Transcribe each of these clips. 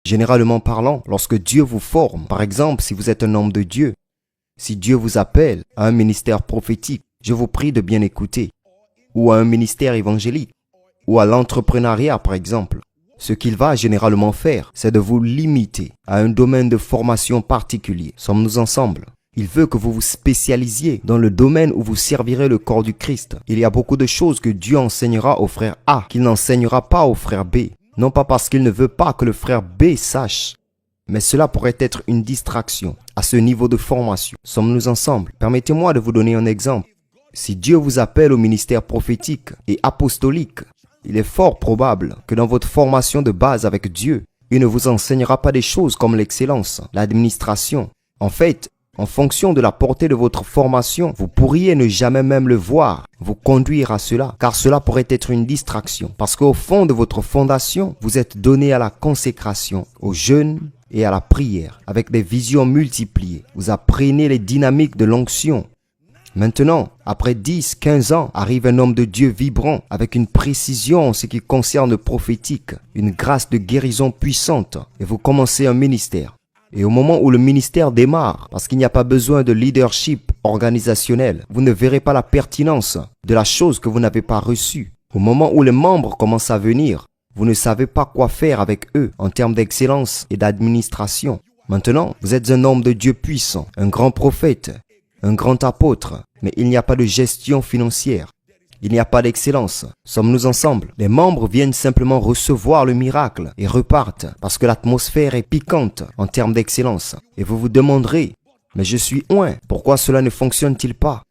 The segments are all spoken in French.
Généralement parlant, lorsque Dieu vous forme, par exemple, si vous êtes un homme de Dieu, si Dieu vous appelle à un ministère prophétique, je vous prie de bien écouter, ou à un ministère évangélique, ou à l'entrepreneuriat, par exemple. Ce qu'il va généralement faire, c'est de vous limiter à un domaine de formation particulier. Sommes-nous ensemble? Il veut que vous vous spécialisiez dans le domaine où vous servirez le corps du Christ. Il y a beaucoup de choses que Dieu enseignera au frère A, qu'il n'enseignera pas au frère B. Non pas parce qu'il ne veut pas que le frère B sache, mais cela pourrait être une distraction à ce niveau de formation. Sommes-nous ensemble? Permettez-moi de vous donner un exemple. Si Dieu vous appelle au ministère prophétique et apostolique, il est fort probable que dans votre formation de base avec Dieu, il ne vous enseignera pas des choses comme l'excellence, l'administration. En fait, en fonction de la portée de votre formation, vous pourriez ne jamais même le voir, vous conduire à cela, car cela pourrait être une distraction. Parce qu'au fond de votre fondation, vous êtes donné à la consécration, au jeûne et à la prière, avec des visions multipliées. Vous apprenez les dynamiques de l'onction. Maintenant, après 10, 15 ans, arrive un homme de Dieu vibrant, avec une précision en ce qui concerne le prophétique, une grâce de guérison puissante, et vous commencez un ministère. Et au moment où le ministère démarre, parce qu'il n'y a pas besoin de leadership organisationnel, vous ne verrez pas la pertinence de la chose que vous n'avez pas reçue. Au moment où les membres commencent à venir, vous ne savez pas quoi faire avec eux en termes d'excellence et d'administration. Maintenant, vous êtes un homme de Dieu puissant, un grand prophète, un grand apôtre, mais il n'y a pas de gestion financière. Il n'y a pas d'excellence. Sommes-nous ensemble? Les membres viennent simplement recevoir le miracle et repartent parce que l'atmosphère est piquante en termes d'excellence. Et vous vous demanderez, mais je suis oint, pourquoi cela ne fonctionne-t-il pas?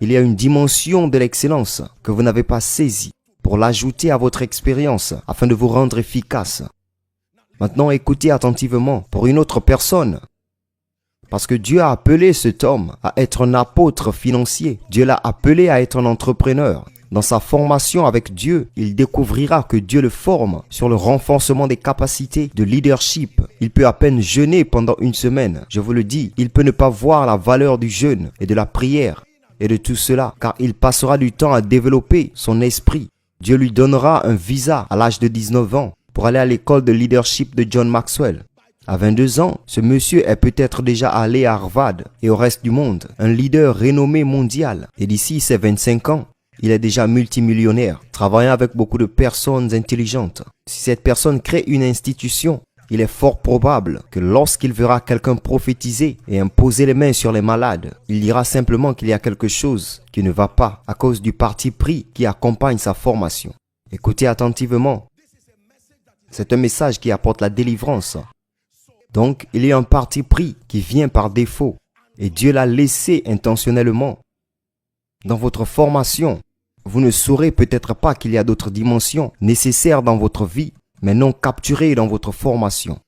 Il y a une dimension de l'excellence que vous n'avez pas saisie pour l'ajouter à votre expérience afin de vous rendre efficace. Maintenant, écoutez attentivement pour une autre personne. Parce que Dieu a appelé cet homme à être un apôtre financier. Dieu l'a appelé à être un entrepreneur. Dans sa formation avec Dieu, il découvrira que Dieu le forme sur le renforcement des capacités de leadership. Il peut à peine jeûner pendant une semaine. Je vous le dis, il peut ne pas voir la valeur du jeûne et de la prière et de tout cela, car il passera du temps à développer son esprit. Dieu lui donnera un visa à l'âge de 19 ans pour aller à l'école de leadership de John Maxwell. À 22 ans, ce monsieur est peut-être déjà allé à Harvard et au reste du monde, un leader renommé mondial. Et d'ici ses 25 ans, il est déjà multimillionnaire, travaillant avec beaucoup de personnes intelligentes. Si cette personne crée une institution, il est fort probable que lorsqu'il verra quelqu'un prophétiser et imposer les mains sur les malades, il dira simplement qu'il y a quelque chose qui ne va pas à cause du parti pris qui accompagne sa formation. Écoutez attentivement. C'est un message qui apporte la délivrance. Donc, il y a un parti pris qui vient par défaut et Dieu l'a laissé intentionnellement. Dans votre formation, vous ne saurez peut-être pas qu'il y a d'autres dimensions nécessaires dans votre vie, mais non capturées dans votre formation.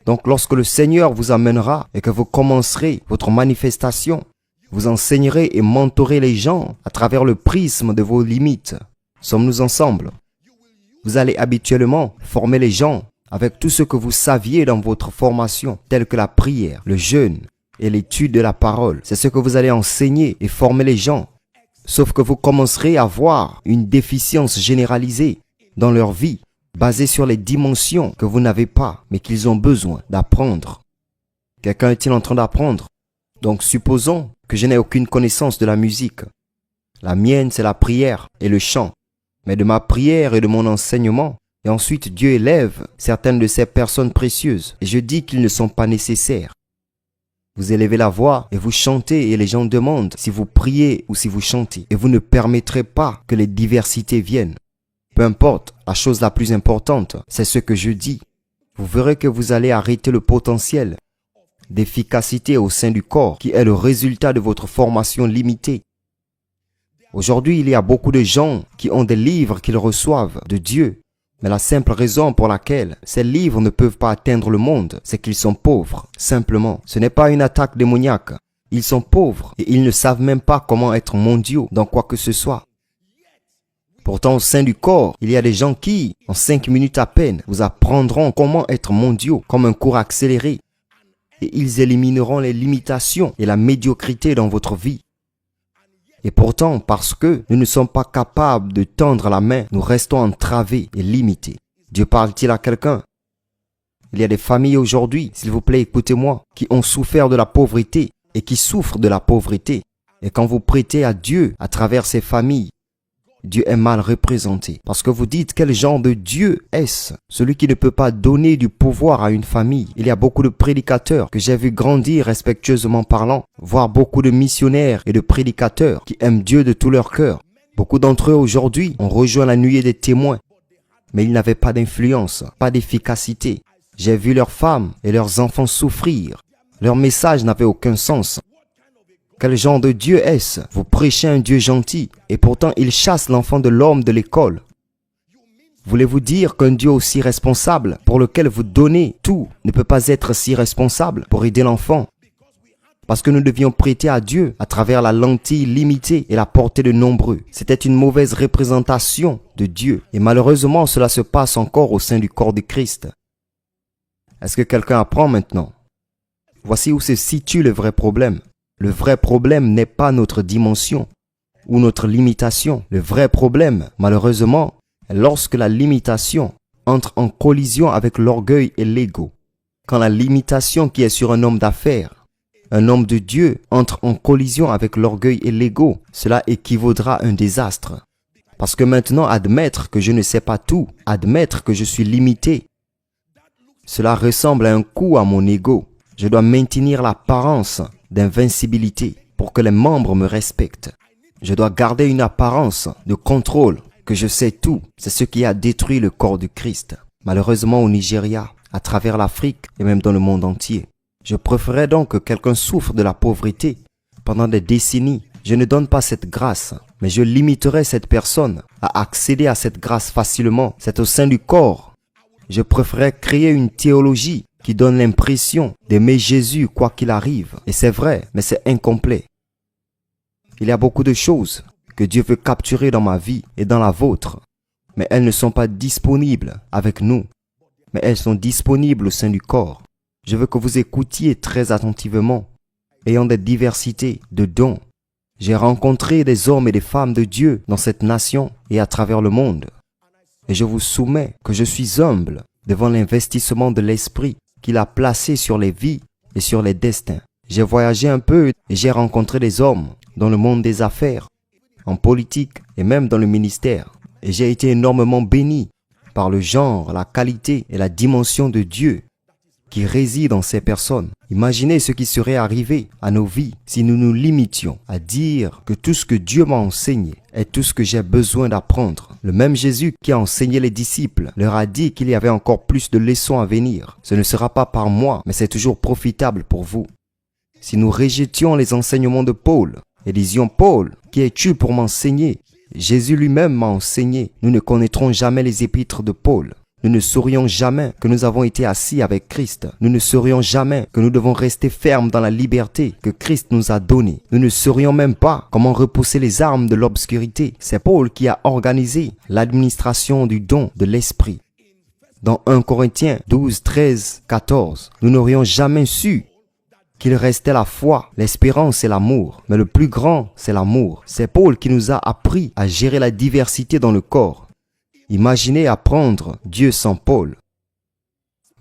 Donc, lorsque le Seigneur vous amènera et que vous commencerez votre manifestation, vous enseignerez et mentorez les gens à travers le prisme de vos limites. Sommes-nous ensemble? Vous allez habituellement former les gens avec tout ce que vous saviez dans votre formation, tel que la prière, le jeûne et l'étude de la parole. C'est ce que vous allez enseigner et former les gens. Sauf que vous commencerez à avoir une déficience généralisée dans leur vie, basée sur les dimensions que vous n'avez pas, mais qu'ils ont besoin d'apprendre. Quelqu'un est-il en train d'apprendre? Donc supposons que je n'ai aucune connaissance de la musique. La mienne, c'est la prière et le chant. Mais de ma prière et de mon enseignement, et ensuite, Dieu élève certaines de ces personnes précieuses. Et je dis qu'ils ne sont pas nécessaires. Vous élevez la voix et vous chantez et les gens demandent si vous priez ou si vous chantez. Et vous ne permettrez pas que les diversités viennent. Peu importe, la chose la plus importante, c'est ce que je dis. Vous verrez que vous allez arrêter le potentiel d'efficacité au sein du corps qui est le résultat de votre formation limitée. Aujourd'hui, il y a beaucoup de gens qui ont des livres qu'ils reçoivent de Dieu. Mais la simple raison pour laquelle ces livres ne peuvent pas atteindre le monde, c'est qu'ils sont pauvres, simplement. Ce n'est pas une attaque démoniaque. Ils sont pauvres et ils ne savent même pas comment être mondiaux dans quoi que ce soit. Pourtant, au sein du corps, il y a des gens qui, en 5 minutes à peine, vous apprendront comment être mondiaux, comme un cours accéléré. Et ils élimineront les limitations et la médiocrité dans votre vie. Et pourtant, parce que nous ne sommes pas capables de tendre la main, nous restons entravés et limités. Dieu parle-t-il à quelqu'un? Il y a des familles aujourd'hui, s'il vous plaît, écoutez-moi, qui ont souffert de la pauvreté et qui souffrent de la pauvreté. Et quand vous prêtez à Dieu à travers ces familles, Dieu est mal représenté. Parce que vous dites, quel genre de Dieu est-ce? Celui qui ne peut pas donner du pouvoir à une famille. Il y a beaucoup de prédicateurs que j'ai vu grandir respectueusement parlant, voire beaucoup de missionnaires et de prédicateurs qui aiment Dieu de tout leur cœur. Beaucoup d'entre eux aujourd'hui ont rejoint la nuée des témoins, mais ils n'avaient pas d'influence, pas d'efficacité. J'ai vu leurs femmes et leurs enfants souffrir. Leur message n'avait aucun sens. Quel genre de Dieu est-ce? Vous prêchez un Dieu gentil et pourtant il chasse l'enfant de l'homme de l'école. Voulez-vous dire qu'un Dieu aussi responsable, pour lequel vous donnez tout, ne peut pas être si responsable pour aider l'enfant? Parce que nous devions prêter à Dieu à travers la lentille limitée et la portée de nombreux. C'était une mauvaise représentation de Dieu. Et malheureusement, cela se passe encore au sein du corps de Christ. Est-ce que quelqu'un apprend maintenant? Voici où se situe le vrai problème. Le vrai problème n'est pas notre dimension ou notre limitation. Le vrai problème, malheureusement, est lorsque la limitation entre en collision avec l'orgueil et l'ego. Quand la limitation qui est sur un homme d'affaires, un homme de Dieu, entre en collision avec l'orgueil et l'ego, cela équivaudra à un désastre. Parce que maintenant, admettre que je ne sais pas tout, admettre que je suis limité, cela ressemble à un coup à mon ego. Je dois maintenir l'apparence d'invincibilité pour que les membres me respectent. Je dois garder une apparence de contrôle, que je sais tout. C'est ce qui a détruit le corps du Christ. Malheureusement au Nigeria, à travers l'Afrique et même dans le monde entier. Je préférerais donc que quelqu'un souffre de la pauvreté pendant des décennies. Je ne donne pas cette grâce, mais je limiterai cette personne à accéder à cette grâce facilement. C'est au sein du corps. Je préférerais créer une théologie qui donne l'impression d'aimer Jésus quoi qu'il arrive. Et c'est vrai, mais c'est incomplet. Il y a beaucoup de choses que Dieu veut capturer dans ma vie et dans la vôtre, mais elles ne sont pas disponibles avec nous, mais elles sont disponibles au sein du corps. Je veux que vous écoutiez très attentivement, ayant des diversités de dons. J'ai rencontré des hommes et des femmes de Dieu dans cette nation et à travers le monde. Et je vous soumets que je suis humble devant l'investissement de l'esprit qu'il a placé sur les vies et sur les destins. J'ai voyagé un peu et j'ai rencontré des hommes dans le monde des affaires, en politique et même dans le ministère. Et j'ai été énormément béni par le genre, la qualité et la dimension de Dieu qui réside en ces personnes. Imaginez ce qui serait arrivé à nos vies si nous nous limitions à dire que tout ce que Dieu m'a enseigné est tout ce que j'ai besoin d'apprendre. Le même Jésus qui a enseigné les disciples leur a dit qu'il y avait encore plus de leçons à venir. Ce ne sera pas par moi, mais c'est toujours profitable pour vous. Si nous rejetions les enseignements de Paul et disions « Paul, qui es-tu pour m'enseigner ?» Jésus lui-même m'a enseigné. Nous ne connaîtrons jamais les épîtres de Paul. Nous ne saurions jamais que nous avons été assis avec Christ. Nous ne saurions jamais que nous devons rester fermes dans la liberté que Christ nous a donnée. Nous ne saurions même pas comment repousser les armes de l'obscurité. C'est Paul qui a organisé l'administration du don de l'esprit. Dans 1 Corinthiens 12, 13, 14, nous n'aurions jamais su qu'il restait la foi, l'espérance et l'amour. Mais le plus grand, c'est l'amour. C'est Paul qui nous a appris à gérer la diversité dans le corps. Imaginez apprendre Dieu sans Paul.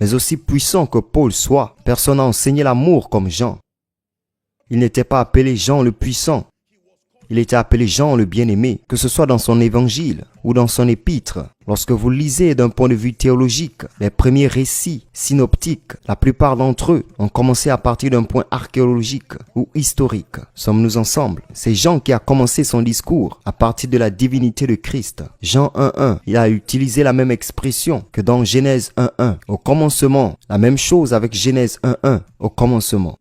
Mais aussi puissant que Paul soit, personne n'a enseigné l'amour comme Jean. Il n'était pas appelé Jean le puissant. Il était appelé Jean le bien-aimé, que ce soit dans son évangile ou dans son épître. Lorsque vous lisez d'un point de vue théologique, les premiers récits synoptiques, la plupart d'entre eux ont commencé à partir d'un point archéologique ou historique. Sommes-nous ensemble? C'est Jean qui a commencé son discours à partir de la divinité de Christ. Jean 1.1, il a utilisé la même expression que dans Genèse 1.1. Au commencement, la même chose avec Genèse 1.1, au commencement.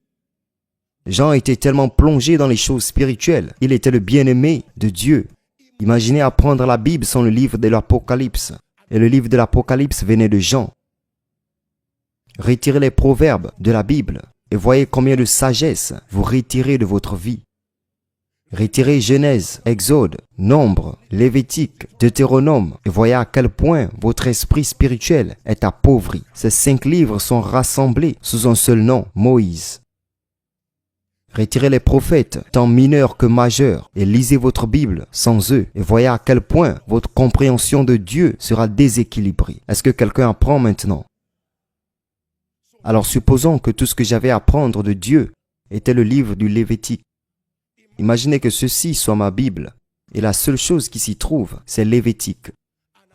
Jean était tellement plongé dans les choses spirituelles. Il était le bien-aimé de Dieu. Imaginez apprendre la Bible sans le livre de l'Apocalypse. Et le livre de l'Apocalypse venait de Jean. Retirez les proverbes de la Bible et voyez combien de sagesse vous retirez de votre vie. Retirez Genèse, Exode, Nombre, Lévitique, Deutéronome et voyez à quel point votre esprit spirituel est appauvri. Ces 5 livres sont rassemblés sous un seul nom, Moïse. Retirez les prophètes, tant mineurs que majeurs, et lisez votre Bible sans eux, et voyez à quel point votre compréhension de Dieu sera déséquilibrée. Est-ce que quelqu'un apprend maintenant? Alors supposons que tout ce que j'avais à apprendre de Dieu était le livre du Lévitique. Imaginez que ceci soit ma Bible, et la seule chose qui s'y trouve, c'est Lévitique.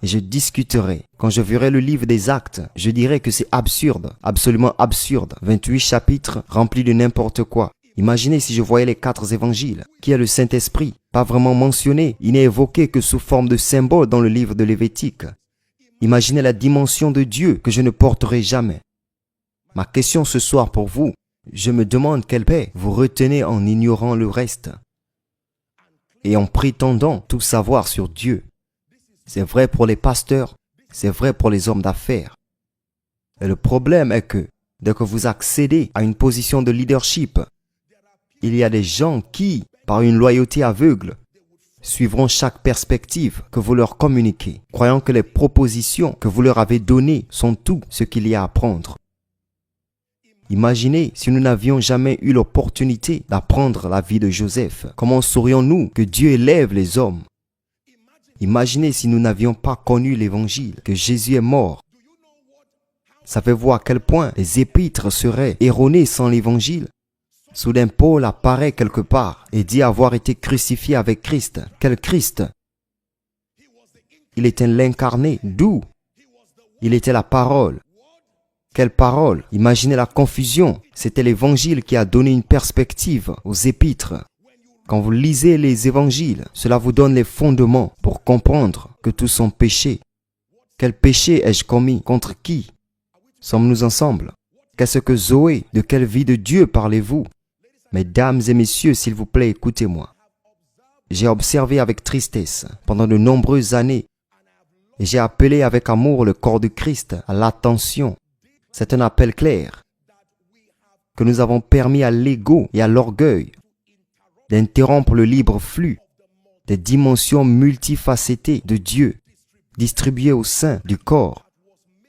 Et je discuterai. Quand je verrai le livre des Actes, je dirai que c'est absurde, absolument absurde. 28 chapitres remplis de n'importe quoi. Imaginez si je voyais les 4 évangiles, qui est le Saint-Esprit, pas vraiment mentionné, il n'est évoqué que sous forme de symbole dans le livre de Lévitique. Imaginez la dimension de Dieu que je ne porterai jamais. Ma question ce soir pour vous, je me demande quelle paix vous retenez en ignorant le reste et en prétendant tout savoir sur Dieu. C'est vrai pour les pasteurs, c'est vrai pour les hommes d'affaires. Et le problème est que, dès que vous accédez à une position de leadership, il y a des gens qui, par une loyauté aveugle, suivront chaque perspective que vous leur communiquez, croyant que les propositions que vous leur avez données sont tout ce qu'il y a à prendre. Imaginez si nous n'avions jamais eu l'opportunité d'apprendre la vie de Joseph. Comment saurions-nous que Dieu élève les hommes? Imaginez si nous n'avions pas connu l'évangile, que Jésus est mort. Savez-vous à quel point les épîtres seraient erronées sans l'évangile? Soudain Paul apparaît quelque part et dit avoir été crucifié avec Christ. Quel Christ? Il était l'incarné. D'où? Il était la parole. Quelle parole? Imaginez la confusion. C'était l'évangile qui a donné une perspective aux épîtres. Quand vous lisez les évangiles, cela vous donne les fondements pour comprendre que tous sont péchés. Quel péché ai-je commis? Contre qui? Sommes-nous ensemble? Qu'est-ce que Zoé? De quelle vie de Dieu parlez-vous? Mesdames et messieurs, s'il vous plaît, écoutez-moi. J'ai observé avec tristesse pendant de nombreuses années et j'ai appelé avec amour le corps de Christ à l'attention. C'est un appel clair que nous avons permis à l'ego et à l'orgueil d'interrompre le libre flux des dimensions multifacétées de Dieu distribuées au sein du corps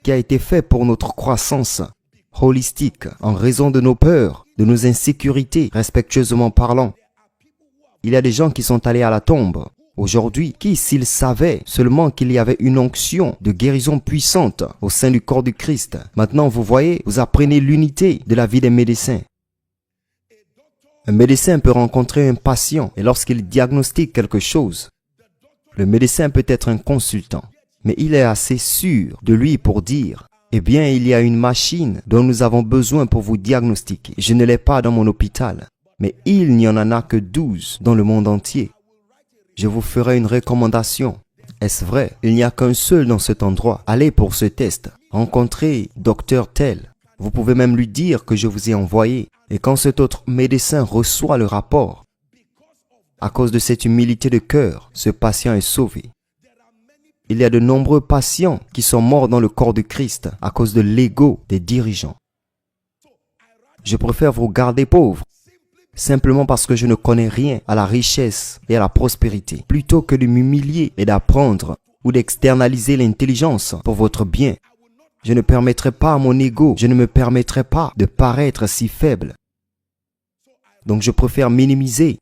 qui a été fait pour notre croissance holistique en raison de nos peurs, de nos insécurités, respectueusement parlant. Il y a des gens qui sont allés à la tombe aujourd'hui, qui, s'ils savaient seulement qu'il y avait une onction de guérison puissante au sein du corps du Christ, maintenant vous voyez, vous apprenez l'unité de la vie des médecins. Un médecin peut rencontrer un patient et lorsqu'il diagnostique quelque chose, le médecin peut être un consultant, mais il est assez sûr de lui pour dire « Eh bien, il y a une machine dont nous avons besoin pour vous diagnostiquer. Je ne l'ai pas dans mon hôpital, mais il n'y en a que 12 dans le monde entier. Je vous ferai une recommandation. Est-ce vrai? Il n'y a qu'un seul dans cet endroit. Allez pour ce test. Rencontrez docteur tel. Vous pouvez même lui dire que je vous ai envoyé. Et quand cet autre médecin reçoit le rapport, à cause de cette humilité de cœur, ce patient est sauvé. Il y a de nombreux patients qui sont morts dans le corps de Christ à cause de l'ego des dirigeants. Je préfère vous garder pauvres, simplement parce que je ne connais rien à la richesse et à la prospérité, plutôt que de m'humilier et d'apprendre ou d'externaliser l'intelligence pour votre bien. Je ne permettrai pas à mon ego, je ne me permettrai pas de paraître si faible. Donc je préfère minimiser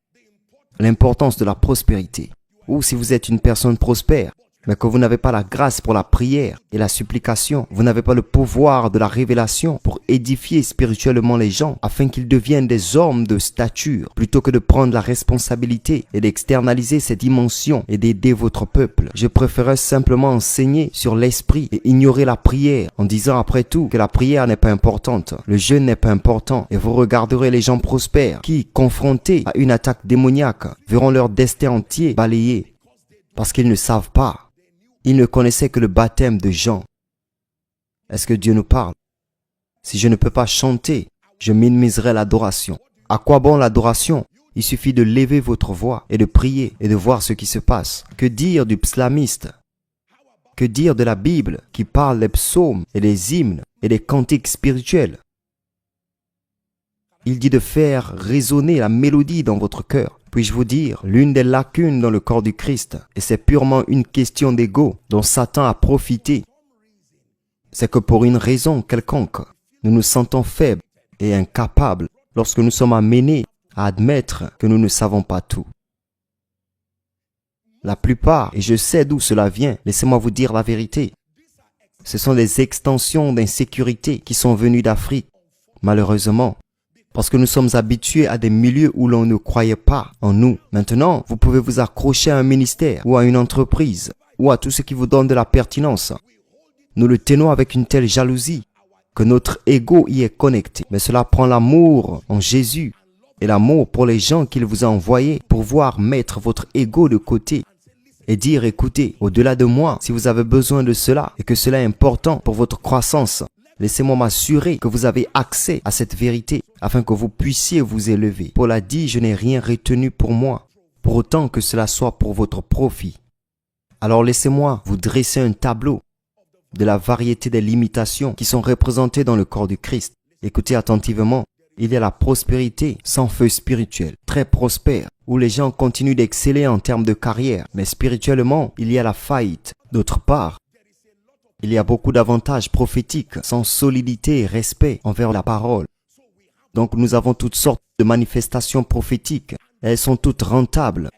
l'importance de la prospérité. Ou si vous êtes une personne prospère, mais que vous n'avez pas la grâce pour la prière et la supplication, vous n'avez pas le pouvoir de la révélation pour édifier spirituellement les gens afin qu'ils deviennent des hommes de stature, plutôt que de prendre la responsabilité et d'externaliser ces dimensions et d'aider votre peuple. Je préférerais simplement enseigner sur l'esprit et ignorer la prière en disant après tout que la prière n'est pas importante, le jeûne n'est pas important et vous regarderez les gens prospères qui, confrontés à une attaque démoniaque, verront leur destin entier balayé parce qu'ils ne savent pas. Ils ne connaissaient que le baptême de Jean. Est-ce que Dieu nous parle? Si je ne peux pas chanter, je minimiserai l'adoration. À quoi bon l'adoration? Il suffit de lever votre voix et de prier et de voir ce qui se passe. Que dire du psalmiste? Que dire de la Bible qui parle des psaumes et des hymnes et des cantiques spirituels? Il dit de faire résonner la mélodie dans votre cœur. Puis-je vous dire, l'une des lacunes dans le corps du Christ, et c'est purement une question d'ego dont Satan a profité, c'est que pour une raison quelconque, nous nous sentons faibles et incapables lorsque nous sommes amenés à admettre que nous ne savons pas tout. La plupart, et je sais d'où cela vient, laissez-moi vous dire la vérité, Ce sont des extensions d'insécurité qui sont venues d'Afrique, malheureusement, parce que nous sommes habitués à des milieux où l'on ne croyait pas en nous. Maintenant, vous pouvez vous accrocher à un ministère ou à une entreprise ou à tout ce qui vous donne de la pertinence. Nous le tenons avec une telle jalousie que notre ego y est connecté. Mais cela prend l'amour en Jésus et l'amour pour les gens qu'il vous a envoyés pour pouvoir mettre votre ego de côté et dire, écoutez, au-delà de moi, si vous avez besoin de cela et que cela est important pour votre croissance, laissez-moi m'assurer que vous avez accès à cette vérité afin que vous puissiez vous élever. Paul a dit, je n'ai rien retenu pour moi, pour autant que cela soit pour votre profit. Alors laissez-moi vous dresser un tableau de la variété des limitations qui sont représentées dans le corps du Christ. Écoutez attentivement. Il y a la prospérité sans feu spirituel, très prospère, où les gens continuent d'exceller en termes de carrière, mais spirituellement, il y a la faillite. D'autre part, il y a beaucoup d'avantages prophétiques sans solidité et respect envers la parole. Donc nous avons toutes sortes de manifestations prophétiques. Elles sont toutes rentables.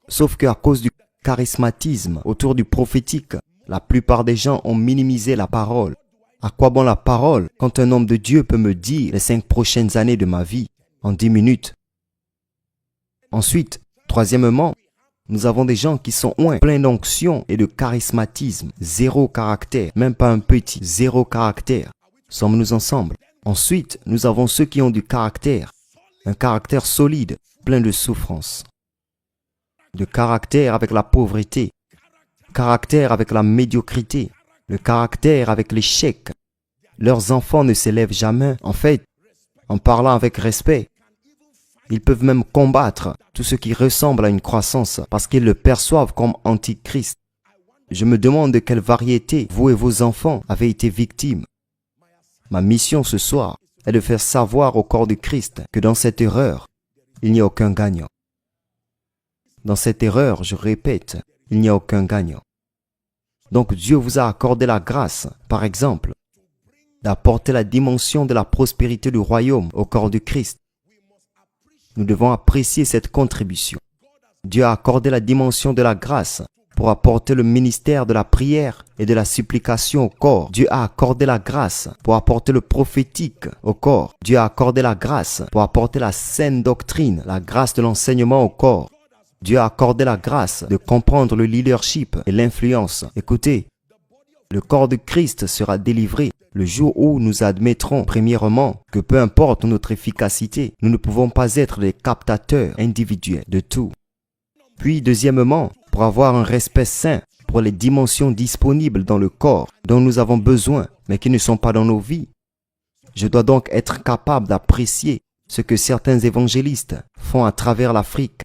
Sauf qu'à cause du charismatisme autour du prophétique, la plupart des gens ont minimisé la parole. À quoi bon la parole quand un homme de Dieu peut me dire les 5 prochaines années de ma vie en 10 minutes? Ensuite, troisièmement, nous avons des gens qui sont pleins d'onction et de charismatisme, zéro caractère, même pas un petit, zéro caractère. Sommes-nous ensemble? Ensuite, nous avons ceux qui ont du caractère, un caractère solide, plein de souffrance, de caractère avec la pauvreté, caractère avec la médiocrité, le caractère avec l'échec. Leurs enfants ne s'élèvent jamais. En fait, en parlant avec respect, ils peuvent même combattre tout ce qui ressemble à une croissance parce qu'ils le perçoivent comme antichrist. Je me demande de quelle variété vous et vos enfants avez été victimes. Ma mission ce soir est de faire savoir au corps du Christ que dans cette erreur, il n'y a aucun gagnant. Dans cette erreur, je répète, il n'y a aucun gagnant. Donc Dieu vous a accordé la grâce, par exemple, d'apporter la dimension de la prospérité du royaume au corps du Christ. Nous devons apprécier cette contribution. Dieu a accordé la dimension de la grâce pour apporter le ministère de la prière et de la supplication au corps. Dieu a accordé la grâce pour apporter le prophétique au corps. Dieu a accordé la grâce pour apporter la saine doctrine, la grâce de l'enseignement au corps. Dieu a accordé la grâce de comprendre le leadership et l'influence. Écoutez, le corps de Christ sera délivré le jour où nous admettrons, premièrement, que peu importe notre efficacité, nous ne pouvons pas être des captateurs individuels de tout. Puis, deuxièmement, pour avoir un respect sain pour les dimensions disponibles dans le corps dont nous avons besoin, mais qui ne sont pas dans nos vies, je dois donc être capable d'apprécier ce que certains évangélistes font à travers l'Afrique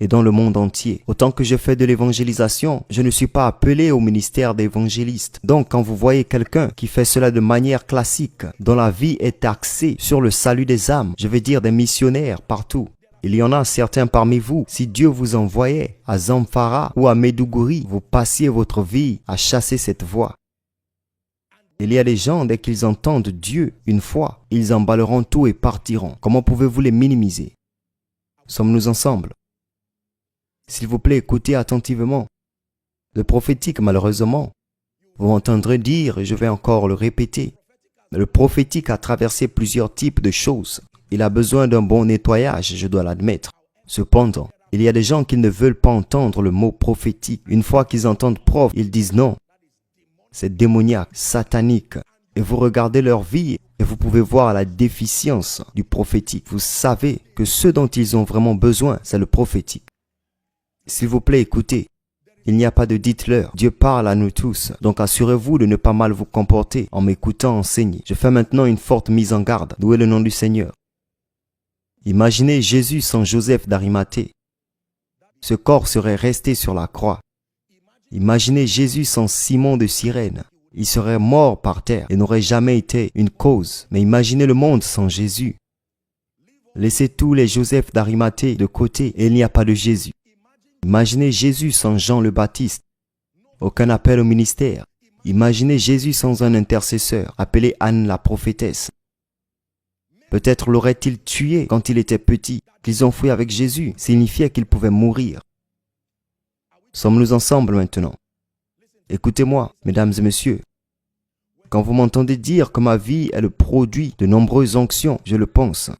et dans le monde entier. Autant que je fais de l'évangélisation, je ne suis pas appelé au ministère d'évangéliste. Donc quand vous voyez quelqu'un qui fait cela de manière classique, dont la vie est axée sur le salut des âmes, je veux dire des missionnaires partout. Il y en a certains parmi vous, si Dieu vous envoyait à Zamfara ou à Maiduguri, vous passiez votre vie à chasser cette voix. Il y a des gens, dès qu'ils entendent Dieu une fois, ils emballeront tout et partiront. Comment pouvez-vous les minimiser? Sommes-nous ensemble? S'il vous plaît, écoutez attentivement. Le prophétique, malheureusement, vous m'entendrez dire, et je vais encore le répéter, le prophétique a traversé plusieurs types de choses. Il a besoin d'un bon nettoyage, je dois l'admettre. Cependant, il y a des gens qui ne veulent pas entendre le mot prophétique. Une fois qu'ils entendent prof, ils disent non. C'est démoniaque, satanique. Et vous regardez leur vie et vous pouvez voir la déficience du prophétique. Vous savez que ce dont ils ont vraiment besoin, c'est le prophétique. S'il vous plaît, écoutez. Il n'y a pas de dites-leur. Dieu parle à nous tous. Donc assurez-vous de ne pas mal vous comporter en m'écoutant enseigner. Je fais maintenant une forte mise en garde. Louez le nom du Seigneur. Imaginez Jésus sans Joseph d'Arimathée. Ce corps serait resté sur la croix. Imaginez Jésus sans Simon de Cyrène. Il serait mort par terre et n'aurait jamais été une cause. Mais imaginez le monde sans Jésus. Laissez tous les Joseph d'Arimathée de côté et il n'y a pas de Jésus. Imaginez Jésus sans Jean le Baptiste. Aucun appel au ministère. Imaginez Jésus sans un intercesseur, appelé Anne la prophétesse. Peut-être l'aurait-il tué quand il était petit. Qu'ils ont fui avec Jésus signifiait qu'il pouvait mourir. Sommes-nous ensemble maintenant? Écoutez-moi, mesdames et messieurs. Quand vous m'entendez dire que ma vie est le produit de nombreuses onctions, je le pense.